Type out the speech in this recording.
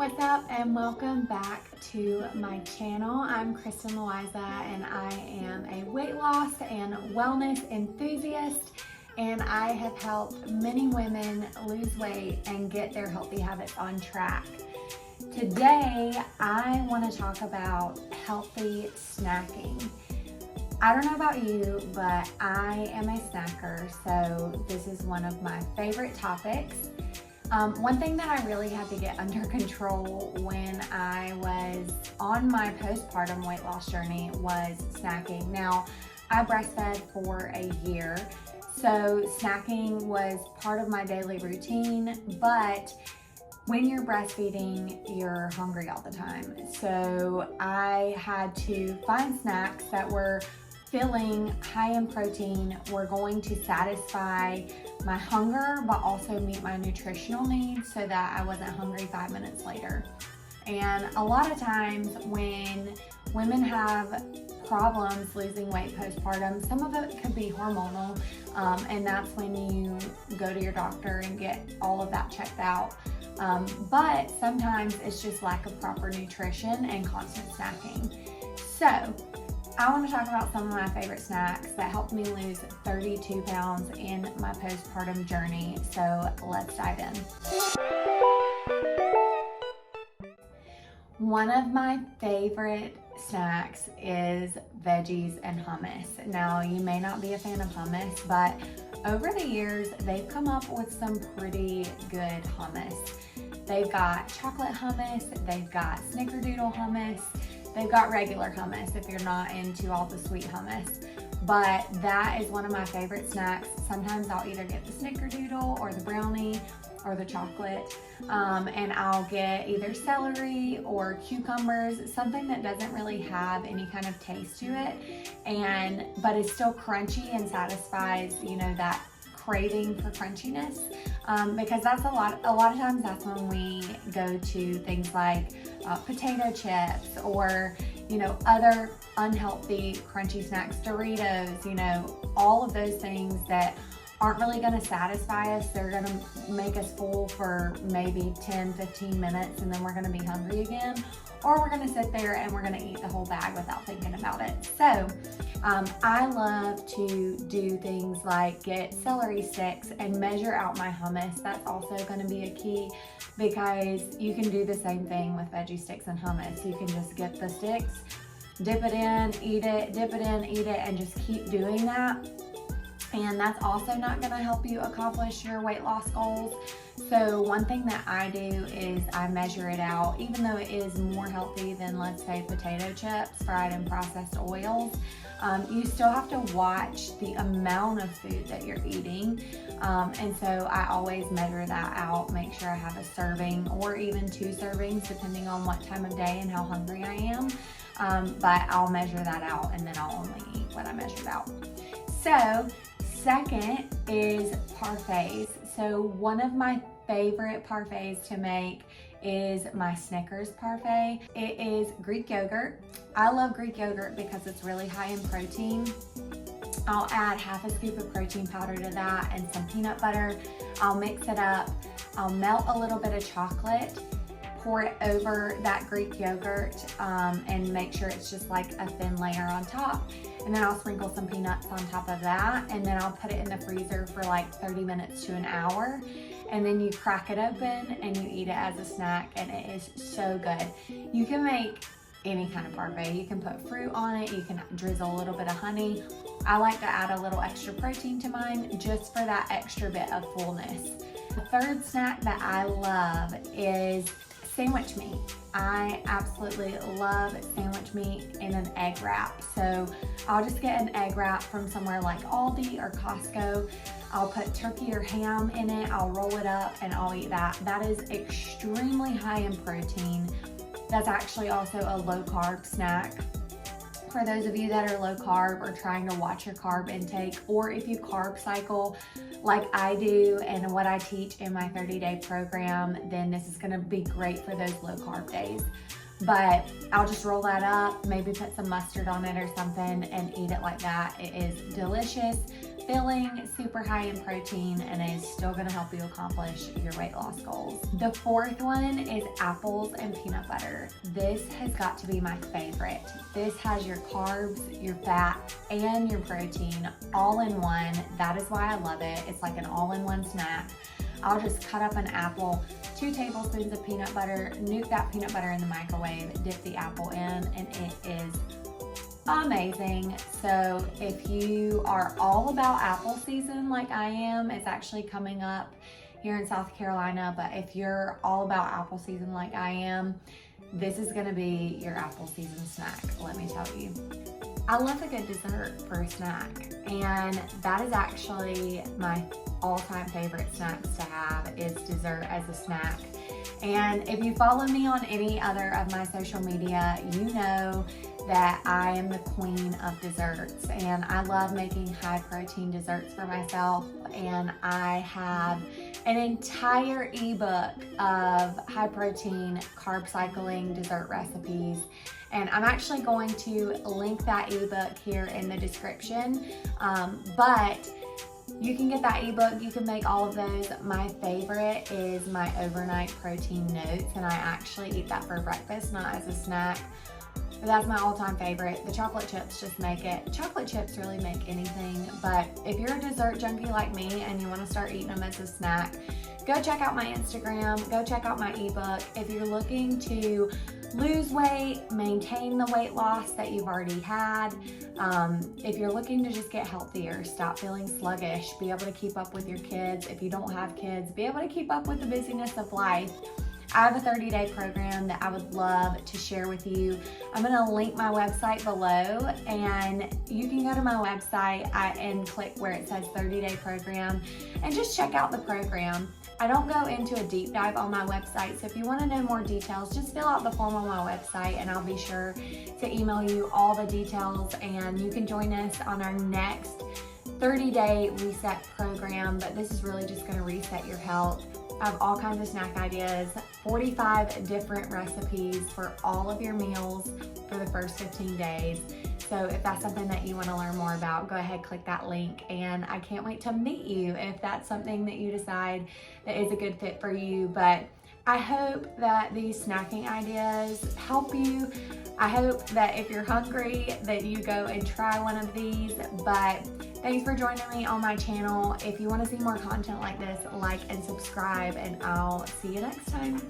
What's up and welcome back to my channel. I'm Kristen Loiza and I am a weight loss and wellness enthusiast, and I have helped many women lose weight and get their healthy habits on track. Today I want to talk about healthy snacking. I don't know about you, but I am a snacker, so this is one of my favorite topics. One thing that I really had to get under control when I was on my postpartum weight loss journey was snacking. Now, I breastfed for a year, so snacking was part of my daily routine, but when you're breastfeeding, you're hungry all the time. So I had to find snacks that were filling, high in protein, were going to satisfy my hunger, but also meet my nutritional needs so that I wasn't hungry 5 minutes later. And a lot of times when women have problems losing weight postpartum, some of it could be hormonal, and that's when you go to your doctor and get all of that checked out. But sometimes it's just lack of proper nutrition and constant snacking. So I want to talk about some of my favorite snacks that helped me lose 32 pounds in my postpartum journey. So let's dive in. One of my favorite snacks is veggies and hummus. Now, you may not be a fan of hummus, but over the years, they've come up with some pretty good hummus. They've got chocolate hummus, they've got snickerdoodle hummus, they've got regular hummus if you're not into all the sweet hummus. But that is one of my favorite snacks. Sometimes I'll either get the snickerdoodle or the brownie or the chocolate, and I'll get either celery or cucumbers, something that doesn't really have any kind of taste to it, but is still crunchy and satisfies, that craving for crunchiness, because that's a lot of times that's when we go to things like potato chips or other unhealthy crunchy snacks, Doritos, all of those things that aren't really going to satisfy us. They're going to make us full for maybe 10-15 minutes, and then we're going to be hungry again, or we're going to sit there and we're going to eat the whole bag without thinking about it. So I love to do things like get celery sticks and measure out my hummus. That's also going to be a key, because you can do the same thing with veggie sticks and hummus. You can just get the sticks, dip it in, eat it, dip it in, eat it, and just keep doing that. And that's also not going to help you accomplish your weight loss goals. So one thing that I do is I measure it out. Even though it is more healthy than, let's say, potato chips fried in processed oils, you still have to watch the amount of food that you're eating. And so I always measure that out, make sure I have a serving or even 2 servings depending on what time of day and how hungry I am. But I'll measure that out, and then I'll only eat what I measured out. So second is parfaits. So one of my favorite parfaits to make is my Snickers parfait. It is Greek yogurt. I love Greek yogurt because it's really high in protein. I'll add half a scoop of protein powder to that and some peanut butter. I'll mix it up. I'll melt a little bit of chocolate, pour it over that Greek yogurt, and make sure it's just like a thin layer on top. And then I'll sprinkle some peanuts on top of that, and then I'll put it in the freezer for like 30 minutes to an hour. And then you crack it open and you eat it as a snack, and it is so good. You can make any kind of parfait. You can put fruit on it, you can drizzle a little bit of honey. I like to add a little extra protein to mine just for that extra bit of fullness. The third snack that I love is sandwich meat. I absolutely love sandwich meat in an egg wrap. So I'll just get an egg wrap from somewhere like Aldi or Costco. I'll put turkey or ham in it, I'll roll it up, and I'll eat that. That is extremely high in protein. That's actually also a low carb snack. For those of you that are low carb or trying to watch your carb intake, or if you carb cycle like I do and what I teach in my 30-day program, then this is gonna be great for those low carb days. But I'll just roll that up, maybe put some mustard on it or something and eat it like that. It is delicious, filling, super high in protein, and is still gonna help you accomplish your weight loss goals. The fourth one is apples and peanut butter. This has got to be my favorite. This has your carbs, your fat, and your protein all in one. That is why I love it. It's like an all-in-one snack. I'll just cut up an apple, 2 tablespoons of peanut butter, nuke that peanut butter in the microwave, dip the apple in, and it is amazing. So if you are all about apple season like I am, it's actually coming up here in South Carolina, but if you're all about apple season like I am, this is gonna be your apple season snack, let me tell you. I love a good dessert for a snack, and that is actually my all-time favorite snacks to have is dessert as a snack. And if you follow me on any other of my social media, you know that I am the queen of desserts, and I love making high protein desserts for myself. And I have an entire ebook of high protein carb cycling dessert recipes, and I'm actually going to link that ebook here in the description. But you can get that ebook, you can make all of those. My favorite is my overnight protein notes, and I actually eat that for breakfast, not as a snack. But that's my all-time favorite. The chocolate chips just make it. Chocolate chips really make anything, but if you're a dessert junkie like me and you want to start eating them as a snack, go check out my Instagram, go check out my ebook. If you're looking to lose weight, maintain the weight loss that you've already had, if you're looking to just get healthier, stop feeling sluggish, be able to keep up with your kids, if you don't have kids, be able to keep up with the busyness of life, I have a 30-day program that I would love to share with you. I'm gonna link my website below, and you can go to my website and click where it says 30-day program and just check out the program. I don't go into a deep dive on my website, so if you wanna know more details, just fill out the form on my website and I'll be sure to email you all the details, and you can join us on our next 30-day reset program. But this is really just gonna reset your health. I have all kinds of snack ideas, 45 different recipes for all of your meals for the first 15 days. So if that's something that you want to learn more about, go ahead, click that link, and I can't wait to meet you if that's something that you decide that is a good fit for you. But I hope that these snacking ideas help you. I hope that if you're hungry that you go and try one of these. But thanks for joining me on my channel. If you want to see more content like this, like and subscribe, and I'll see you next time.